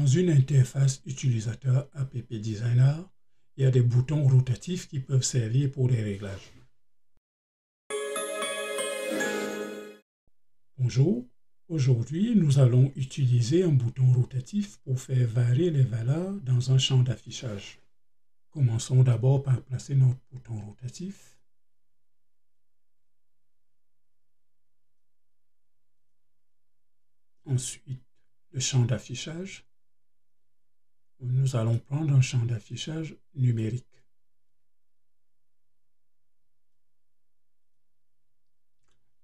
Dans une interface utilisateur App Designer, il y a des boutons rotatifs qui peuvent servir pour les réglages. Bonjour, aujourd'hui nous allons utiliser un bouton rotatif pour faire varier les valeurs dans un champ d'affichage. Commençons d'abord par placer notre bouton rotatif. Ensuite, le champ d'affichage. Nous allons prendre un champ d'affichage numérique.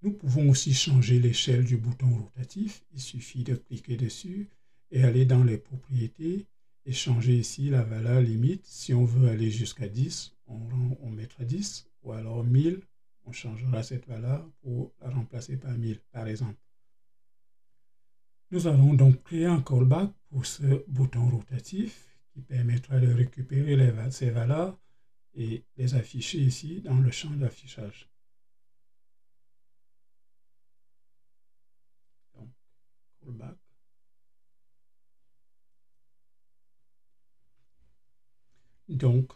Nous pouvons aussi changer l'échelle du bouton rotatif. Il suffit de cliquer dessus et aller dans les propriétés et changer ici la valeur limite. Si on veut aller jusqu'à 10, on mettra 10 ou alors 1000, on changera cette valeur pour la remplacer par 1000 par exemple. Nous allons donc créer un callback pour ce bouton rotatif qui permettra de récupérer ces valeurs et les afficher ici dans le champ d'affichage. Donc, callback. Donc,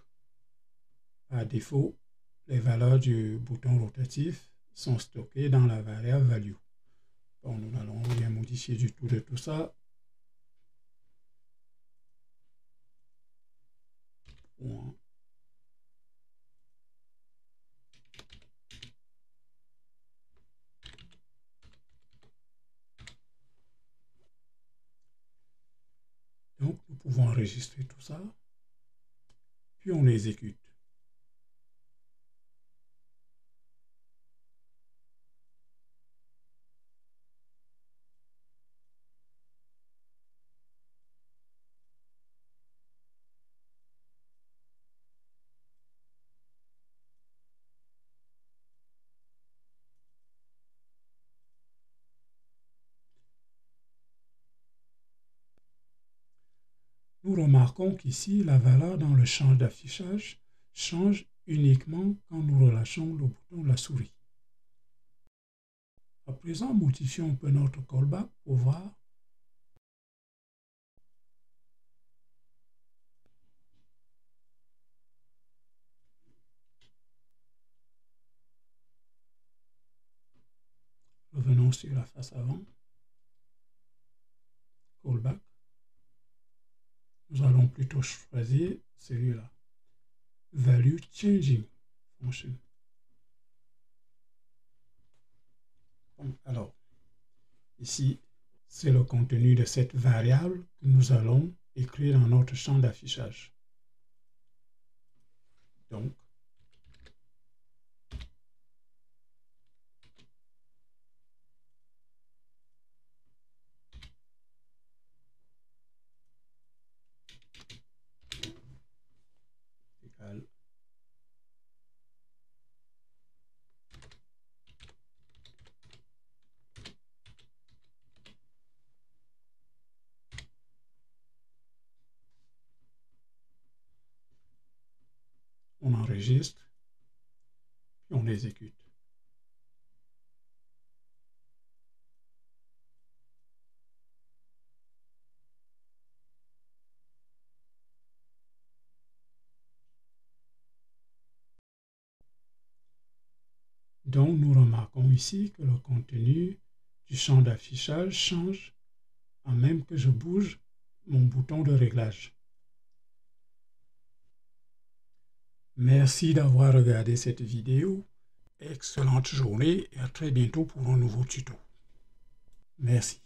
par défaut, les valeurs du bouton rotatif sont stockées dans la variable value. Bon, nous n'allons rien modifier du tout de tout ça. Point. Donc, nous pouvons enregistrer tout ça, puis on l'exécute. Nous remarquons qu'ici, la valeur dans le champ d'affichage change uniquement quand nous relâchons le bouton de la souris. À présent, modifions un peu notre callback pour voir. Revenons sur la face avant. Callback. Nous allons plutôt choisir celui-là. Value Changing Function. Alors, ici, c'est le contenu de cette variable que nous allons écrire dans notre champ d'affichage. Donc, égal. On enregistre, puis on l'exécute. Donc, nous remarquons ici que le contenu du champ d'affichage change en même que je bouge mon bouton de réglage. Merci d'avoir regardé cette vidéo. Excellente journée et à très bientôt pour un nouveau tuto. Merci.